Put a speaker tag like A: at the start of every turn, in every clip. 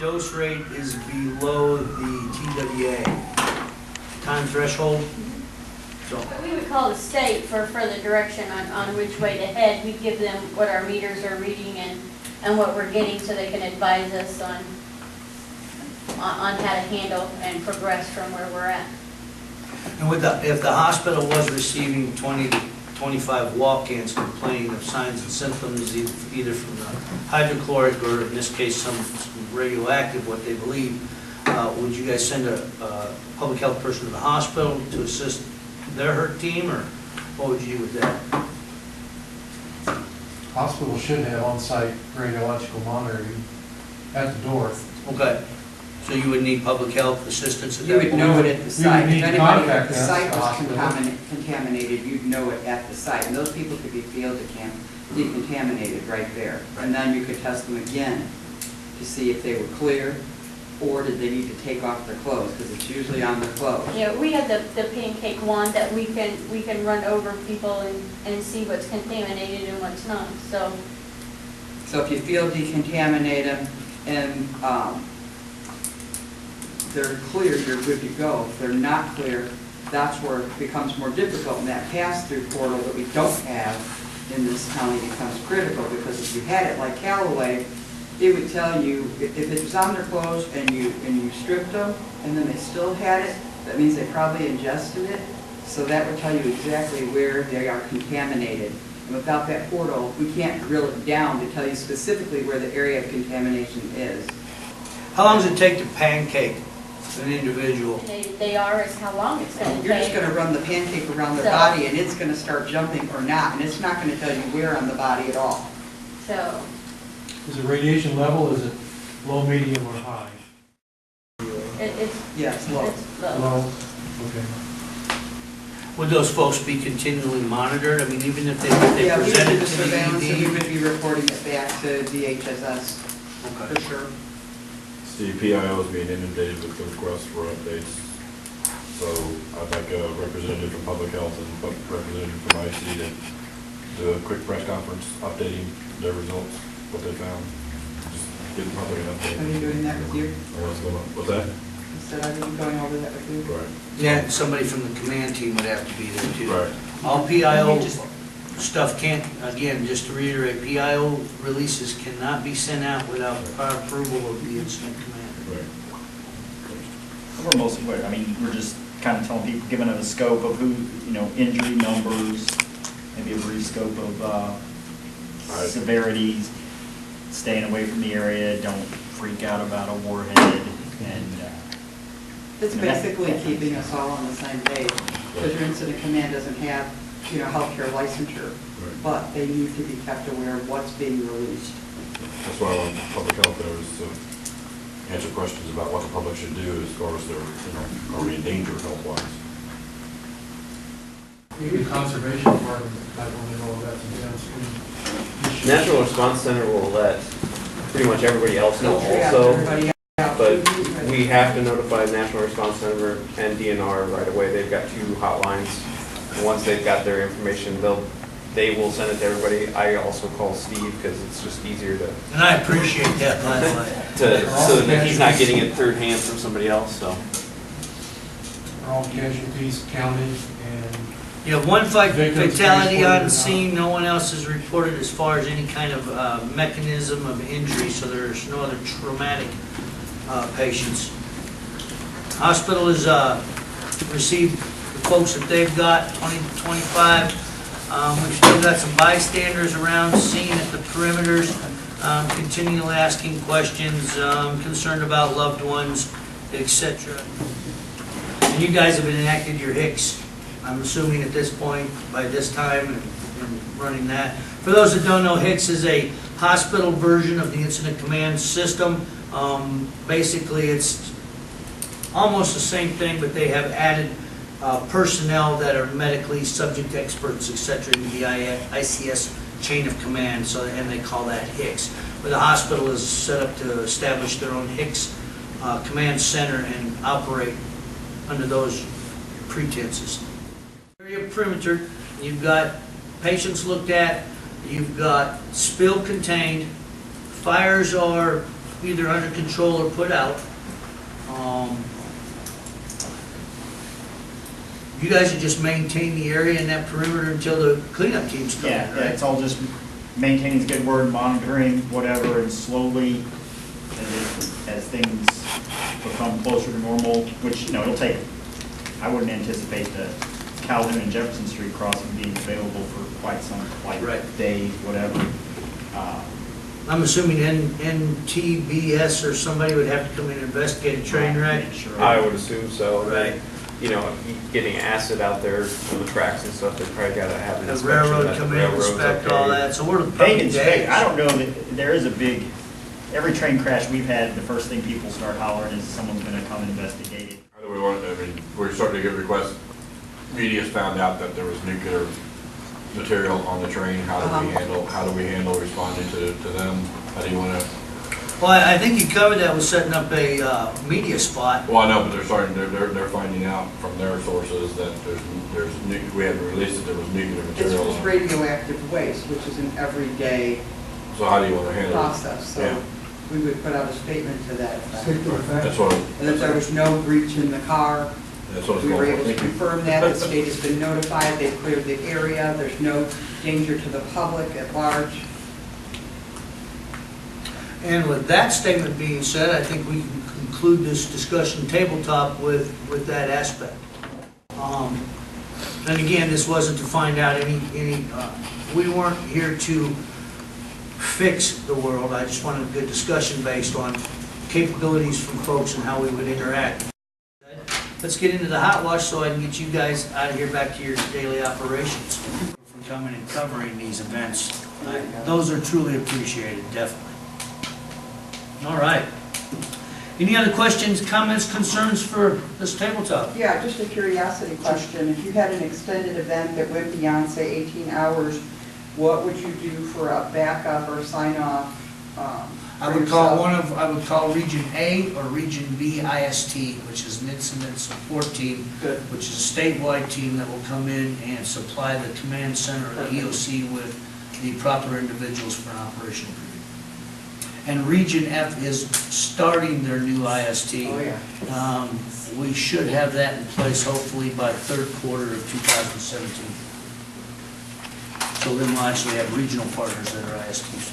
A: dose rate is below the TWA time threshold. So,
B: But we would call the state for further direction on which way to head. We give them what our meters are reading and what we're getting so they can advise us on how to handle and progress from where we're at.
A: and if the hospital was receiving 20 to 25 walk-ins complaining of signs and symptoms, either from the hydrochloric or in this case some radioactive, what they believe, would you guys send a public health person to the hospital to assist their HERT team, or what would you do with that?
C: Hospital should have on-site radiological monitoring at the door.
A: Okay, so you would need public health assistance at
D: You
A: that
D: would
A: point?
D: know it at the site.
C: would need
D: If
C: to
D: anybody at
C: contact
D: the
C: us,
D: site
C: the
D: was
C: hospital.
D: contaminated, you'd know it at the site. And those people could be field decontaminated right there. And then you could test them again to see if they were clear, or did they need to take off their clothes, because it's usually on their clothes.
B: Yeah, we have the pancake wand that we can run over people and see what's contaminated and what's not, so.
D: So if you field decontaminate them and they're clear, you're good to go. If they're not clear, that's where it becomes more difficult, and that pass-through portal that we don't have in this county becomes critical, because if you had it like Callaway, it would tell you if it was on their clothes and you stripped them and then they still had it, that means they probably ingested it. So that would tell you exactly where they are contaminated. And without that portal, we can't drill it down to tell you specifically where the area of contamination is.
A: How long does it take to pancake an individual?
B: They are, is how long it's going to take.
D: You're just going to run the pancake around their
B: So-
D: body, and it's going to start jumping or not, and it's not going to tell you where on the body at all.
B: So,
C: Is the radiation level, is it low, medium, or high?
B: it's,
D: Yeah, it's low.
B: it's low.
C: Low, okay.
A: Would those folks be continually monitored? I mean, even if they
D: Yeah, we would do
A: presented
D: the
A: to the
D: surveillance, and we
A: ED?
D: would be reporting it back to DHSS,
A: Okay.
D: for sure.
E: Steve, PIO is being inundated with requests for updates. So I'd like a representative from Public Health and a representative from IC to do a quick press conference updating their results, what they found. Just give the public an update.
D: Are you doing that with you?
E: On what's going on. What's that?
D: Instead of you going over that with you?
E: Right.
A: Yeah, somebody from the command team would have to be there too.
E: Right.
A: All PIO stuff can't, again, just to reiterate, PIO releases cannot be sent out without prior approval of the incident commander.
E: Right.
F: We're mostly, I mean, we're just kind of telling people, giving them a scope of who, injury numbers, maybe a brief scope of
E: Right.
F: severities, staying away from the area, don't freak out about a warhead, and
D: It's basically keeping us all on the same page, because your incident command doesn't have, healthcare licensure,
E: Right.
D: but they need to be kept aware of what's being released.
E: That's why I want Public Health there is to answer questions about what the public should do as far as their, are we in danger health-wise?
C: Maybe Conservation Department, I don't know if that's a downstream.
G: National Response Center will let pretty much everybody else know
D: Filter out
G: also,
D: everybody out.
G: but we have to notify National Response Center and DNR right away. They've got 2 hotlines. And once they've got their information, they will send it to everybody. I also call Steve because it's just easier to
A: And I appreciate that, by the way.
G: so that he's not getting it third hand from somebody else. So
C: Are all casualties counted, and
A: You have one
C: Victims
A: fatality
C: transported
A: on
C: or
A: scene, no one else is reported as far as any kind of mechanism of injury, so there's no other traumatic patients. Hospital has received the folks that they've got, 20 to 25. We've still got some bystanders around the scene at the perimeters, continually asking questions, concerned about loved ones, etc. And you guys have enacted your HICS, I'm assuming at this point, by this time, and running that. For those that don't know, HICS is a hospital version of the Incident Command System. Basically, it's almost the same thing, but they have added personnel that are medically subject experts, etc., in the ICS chain of command, and they call that HICS. But the hospital is set up to establish their own HICS command center and operate under those pretenses. Area perimeter, you've got patients looked at, you've got spill contained, fires are either under control or put out. You guys would just maintain the area in that perimeter until the cleanup teams come in,
F: Yeah,
A: right?
F: it's all just maintaining is a good word, monitoring, whatever, and slowly, as things become closer to normal, which, you know, it'll take, I wouldn't anticipate the Calhoun and Jefferson Street crossing being available for quite some, like,
A: Right.
F: days, whatever.
A: I'm assuming NTBS or somebody would have to come in and investigate a train wreck.
F: Make sure-
G: I would assume so. And then,
A: Right.
G: you know, getting acid out there on the tracks and stuff, they probably gotta have an
A: The
G: inspection.
A: railroad
G: that
A: come
G: the
A: in,
G: railroad's
A: inspect
G: okay.
A: all that, so we're
F: They
A: probably
F: inspect,
A: days.
F: I don't know that, there is a big, every train crash we've had, the first thing people start hollering is someone's gonna come investigate it.
E: How do we want, I mean, we're starting to get requests. Media's found out that there was nuclear material on the train. How do we handle responding to them? How do you want to?
A: Well, I think you covered that with setting up a media spot.
E: Well, I know, but they're finding out from their sources that we had released that there was nuclear
D: It's
E: material
D: just
E: on.
D: radioactive waste, which is an everyday
E: So how do you want to handle it?
D: process, so
E: Yeah.
D: we would put out a statement to that effect.
E: That's what,
D: And that there was no breach in the car.
E: that's what it's
D: We were
E: going
D: able
E: for.
D: to confirm that, the state has been notified, they've cleared the area, there's no danger to the public at large.
A: And with that statement being said, I think we can conclude this discussion tabletop with that aspect. And again, this wasn't to find out we weren't here to fix the world. I just wanted a good discussion based on capabilities from folks and how we would interact. Let's get into the hot wash so I can get you guys out of here back to your daily operations. For coming and covering these events. Those are truly appreciated, definitely. All right. Any other questions, comments, concerns for this tabletop?
D: Yeah, just a curiosity question. If you had an extended event that went beyond, say, 18 hours, what would you do for a backup or sign-off?
A: I would call Region A or Region B IST, which is an Incident Support Team,
D: Good.
A: which is a statewide team that will come in and supply the command center or the EOC with the proper individuals for an operational period. And Region F is starting their new IST.
D: Oh, yeah.
A: We should have that in place hopefully by third quarter of 2017. So then we'll actually have regional partners that are ISTs.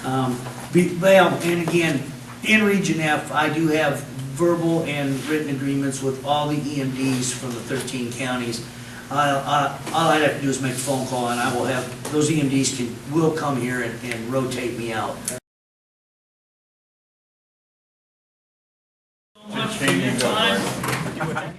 A: And again, in Region F, I do have verbal and written agreements with all the EMDs from the 13 counties. All I'd have to do is make a phone call, and I will have, those EMDs will come here and rotate me out. So much for your time.